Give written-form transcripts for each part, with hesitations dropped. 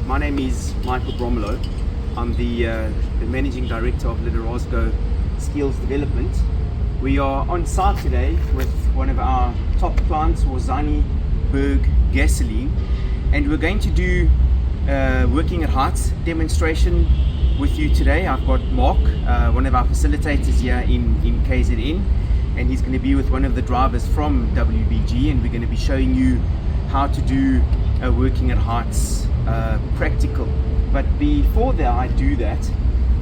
My name is Michael Bromelo. I'm the Managing Director of Liderazgo Skills Development. We are on site today with one of our top clients, Wozani Berg gasoline, and we're going to do working at heights demonstration with you today. I've got Mark, one of our facilitators here in KZN, and he's going to be with one of the drivers from WBG, and we're going to be showing you how to do working at heights practical. But before that I do that,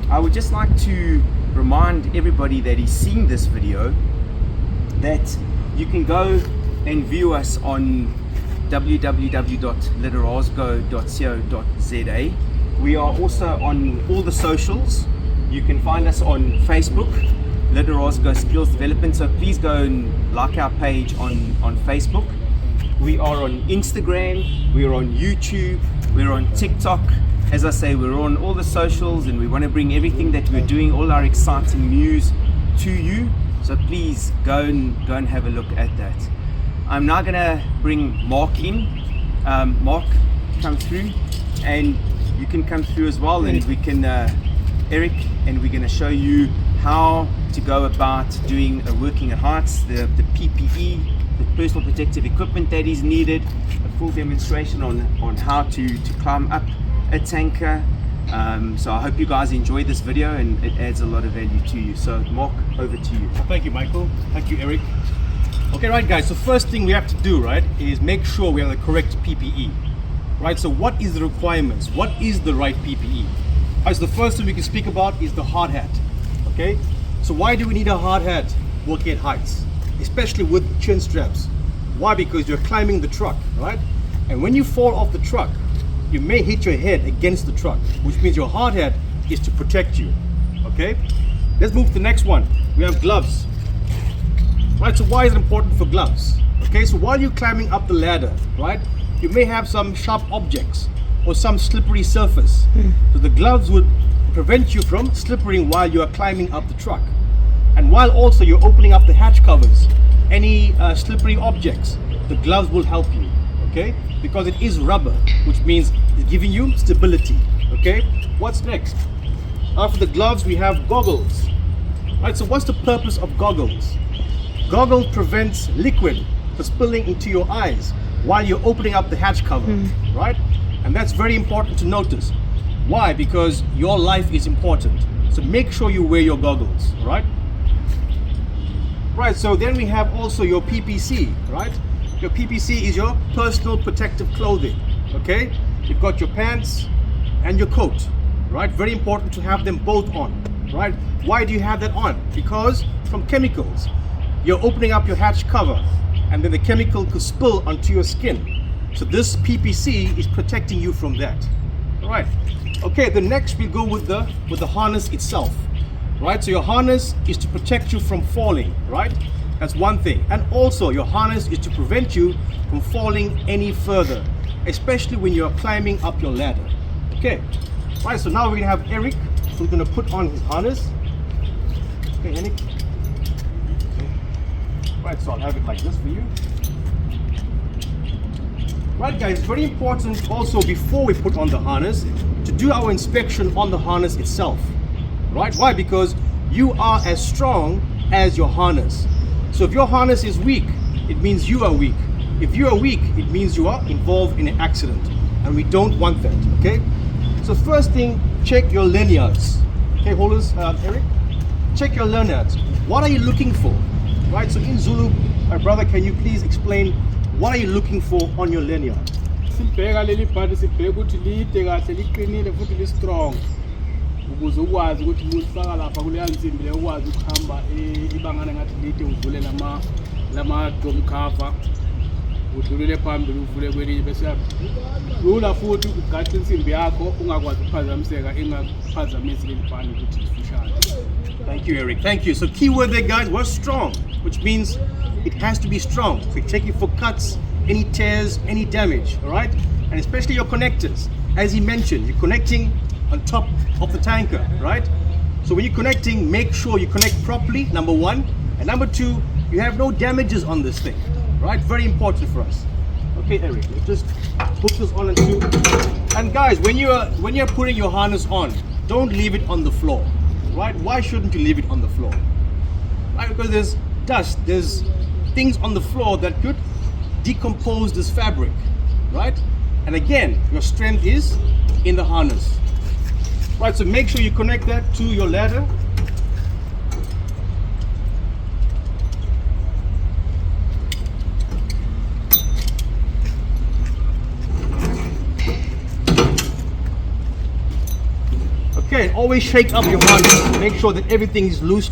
I would just like to remind everybody that is seeing this video that you can go and view us on www.liderazgo.co.za. We are also on all the socials. You can find us on Facebook, Liderazgo Skills Development, so please go and like our page on Facebook. We are on Instagram, we are on YouTube, we're on TikTok. As I say, we're on all the socials, and we want to bring everything that we're doing, all our exciting news to you. So please go and have a look at that. I'm now going to bring Mark in. Mark, come through, and you can come through as well, and we can, Eric, and we're going to show you how to go about doing working at heights, the PPE, the personal protective equipment that is needed, a full demonstration on how to climb up a tanker. So I hope you guys enjoy this video and it adds a lot of value to you. So Mark, over to you. Thank you, Michael. Thank you, Eric. Okay, right guys, so first thing we have to do, right, is make sure we have the correct PPE. Right, so what is the requirements? What is the right PPE? Right, so the first thing we can speak about is the hard hat. Okay, so why do we need a hard hat working at heights? Especially with chin straps. Why? Because you're climbing the truck, right? And when you fall off the truck, you may hit your head against the truck, which means your hard hat is to protect you. Okay, let's move to the next one. We have gloves. Right, so why is it important for gloves? Okay, so while you're climbing up the ladder, right, you may have some sharp objects or some slippery surface. So the gloves would prevent you from slippering while you are climbing up the truck. And while also you're opening up the hatch covers, any slippery objects, the gloves will help you. Okay, because it is rubber, which means it's giving you stability. Okay, what's next? After the gloves, we have goggles. Right, so what's the purpose of goggles? Goggles prevents liquid from spilling into your eyes while you're opening up the hatch cover, right? And that's very important to notice. Why? Because your life is important. So make sure you wear your goggles, right? Right, so then we have also your PPC, right? Your PPC is your personal protective clothing, okay? You've got your pants and your coat, right? Very important to have them both on, right? Why do you have that on? Because from chemicals, you're opening up your hatch cover and then the chemical could spill onto your skin. So this PPC is protecting you from that, all right? Okay, the next we go with the harness itself, right? So your harness is to protect you from falling, right? That's one thing. And also your harness is to prevent you from falling any further, especially when you're climbing up your ladder. Okay, right, so now we're gonna have Eric who's gonna put on his harness. Okay, Eric. Okay. Right, so I'll have it like this for you. Right guys, very important also before we put on the harness to do our inspection on the harness itself. Right, why? Because you are as strong as your harness. So if your harness is weak, it means you are weak. If you are weak, it means you are involved in an accident. And we don't want that, okay? So first thing, check your lanyards. Okay, holders, Eric? Check your lanyards. What are you looking for? Right, so in Zulu, my brother, can you please explain what are you looking for on your lanyard? Sibheka leli bhadi sibheka ukuthi lide kahle liqinile futhi li strong. Ukuze ukwazi ukuthi ulifaka lapha kuleya nsimbi le ukwazi ukuhamba ibangana ngathi lide uvule lama drum cover udlulele phambili uvule kwelinye bese lula futhi ugaxa insimbi yakho ungakwazi ukuphazamiseka ingaphazamisi leli bhadi ukuthi lifishane. Thank you, Eric. Thank you. So key word there guys was strong, which means it has to be strong. So check it for cuts, any tears, any damage, all right? And especially your connectors. As he mentioned, you're connecting on top of the tanker, right? So when you're connecting, make sure you connect properly, number one. And number two, you have no damages on this thing, right? Very important for us. Okay, Eric, let's just hook this on and two. And guys, when you're putting your harness on, don't leave it on the floor, right? Why shouldn't you leave it on the floor? Right, because there's dust, there's things on the floor that could decompose this fabric, right? And again, your strength is in the harness. Right, so make sure you connect that to your ladder. Okay, always shake up your harness. Make sure that everything is loose.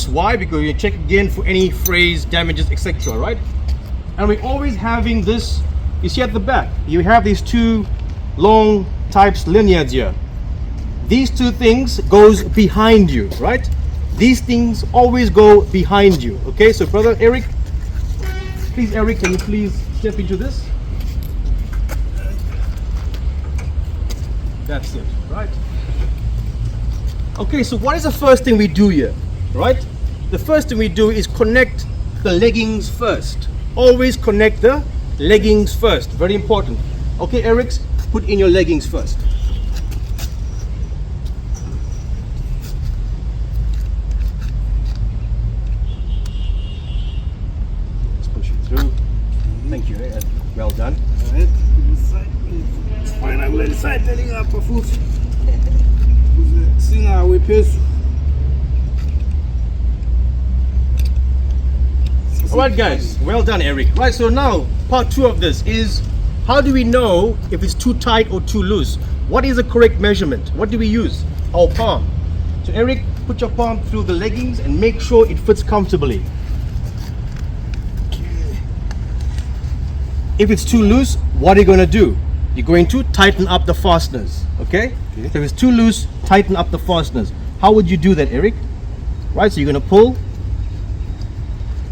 Why? Because you check again for any frays, damages, etc. Right? And we're always having this. You see at the back, you have these two long types lanyards here. These two things goes behind you, right? These things always go behind you. Okay, so brother Eric, please, Eric, can you please step into this? That's it, right? Okay, so what is the first thing we do here, right? The first thing we do is connect the leggings first. Always connect the leggings first. Very important. Okay, Eric, put in your leggings first. Let's push it through. Thank you, Ed. Well done. Fine, I'm going inside telling up for food. Singer, we pace. Alright guys, well done Eric. Right, so now part 2 of this is how do we know if it's too tight or too loose? What is the correct measurement? What do we use? Our palm. So Eric, put your palm through the leggings and make sure it fits comfortably. If it's too loose, what are you going to do? You're going to tighten up the fasteners, okay? If it's too loose, tighten up the fasteners. How would you do that, Eric? Right, so you're going to pull.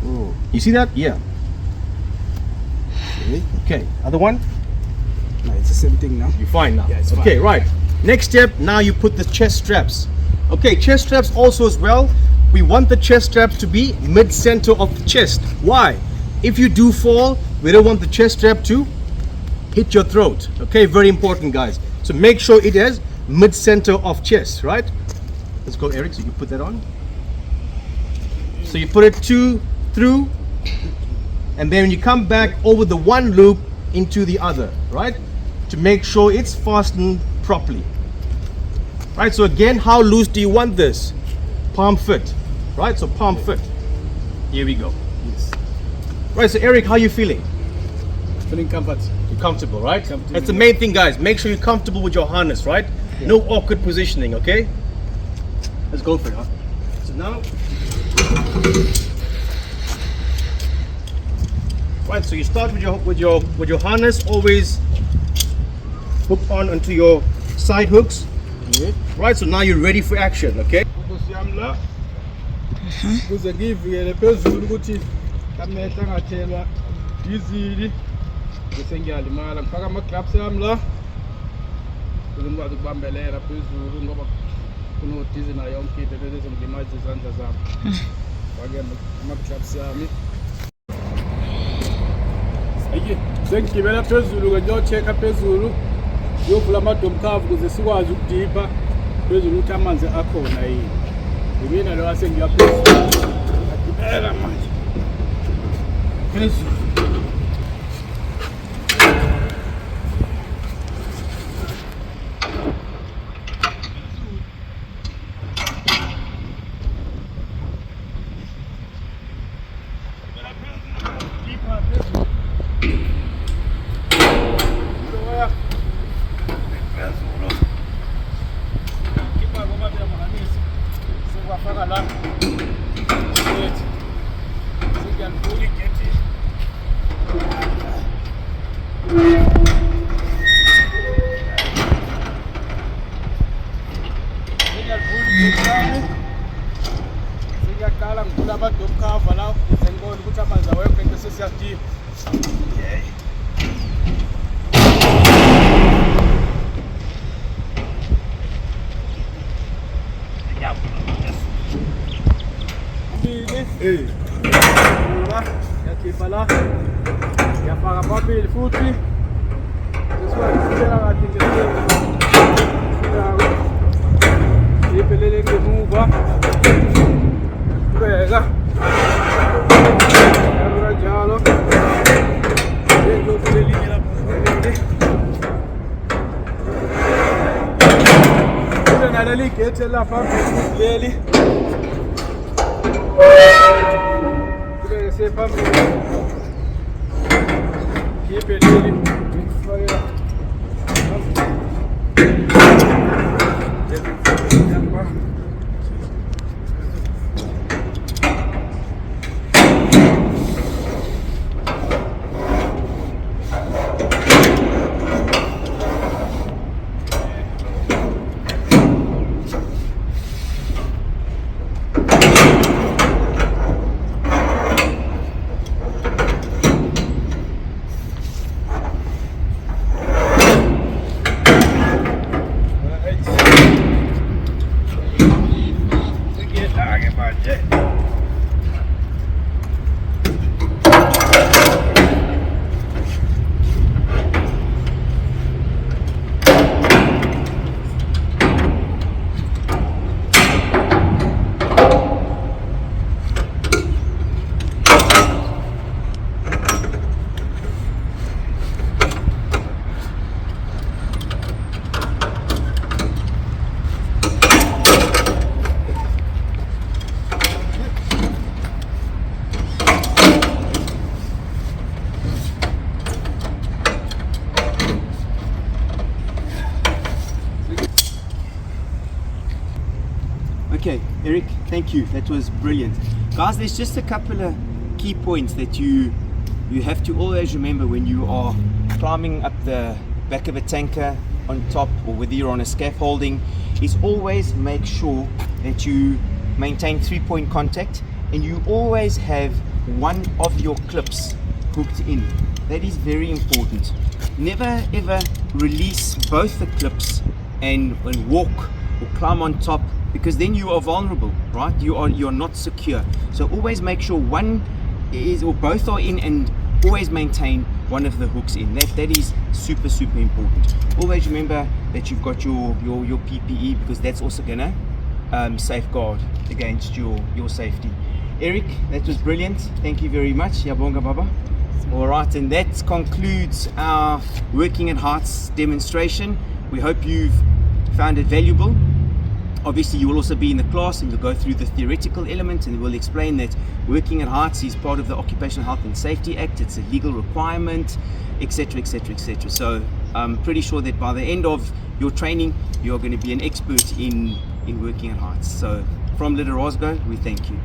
Oh, you see that? Yeah. Okay, other one? No, it's the same thing now. You're fine now. Yeah, it's okay, fine. right. Next step, now you put the chest straps. Okay, chest straps also as well. We want the chest straps to be mid-center of the chest. Why? If you do fall, we don't want the chest strap to hit your throat. Okay, very important guys. So make sure it is mid-center of chest, right? Let's go Eric, so you put that on. So you put it through, and then you come back over the one loop into the other, right? To make sure it's fastened properly. Right, so again, how loose do you want this? Palm fit, right? So palm fit. Here we go. Yes. Right, so Eric, how are you feeling? Feeling comfort. You're comfortable, right? Comfortable. That's the main thing, guys. Make sure you're comfortable with your harness, right? Yeah. No awkward positioning, okay? Let's go for it, huh? So now, right. So you start with your harness. Always hook on onto your side hooks. Yeah. Right. So now you're ready for action, okay? Ukusiyamla. Kuze ngivikele phezulu ukuthi kamehla ngathelwa dizili. Bese ngiyalimala ngifaka ama gloves yami la. Kuze ngikwazi ukubambelela phezulu ngoba kunodizi nayo yonke into lezongilimaza izandla zami. Fake ama gloves yami. Ayi, sengigibela phezulu ke ngiyochecka phezulu. Ngiyovula amadomkhavu kuze sikwazi ukudipha phezulu ukuthi amanzi akhona yini. Ngimina lo asengiyaphezulu. Ngibela manje. Phezulu. Siyaqala ngivula amadomkhava la ukuze ngibone ukuthi amanzi awekho bese siyadipha. Yadipha la. Yafaka phambili futhi. siwazifulela kahle nje iphelele ngemuva qhubeka kanjalo lelinye lapho kule naleli gate lapha leli kule sephambili iphelele ngifakela Okay, Eric, thank you. That was brilliant. Guys, there's just a couple of key points that you have to always remember when you are climbing up the back of a tanker on top, or whether you're on a scaffolding, is always make sure that you maintain 3-point contact and you always have one of your clips hooked in. That is very important. Never ever release both the clips and walk or climb on top, because then you are vulnerable, right? You're not secure. So always make sure one is, or both are in, and always maintain one of the hooks in. That is super important. Always remember that you've got your PPE, because that's also gonna safeguard against your safety. Eric, that was brilliant. Thank you very much. Yabonga Baba. All right, and that concludes our Working at Heights demonstration. We hope you've found it valuable. Obviously, you will also be in the class and you'll go through the theoretical element, and we'll explain that working at heights is part of the Occupational Health and Safety Act. It's a legal requirement, etc. So I'm pretty sure that by the end of your training, you're going to be an expert in working at heights. So from Little Rosgo, we thank you.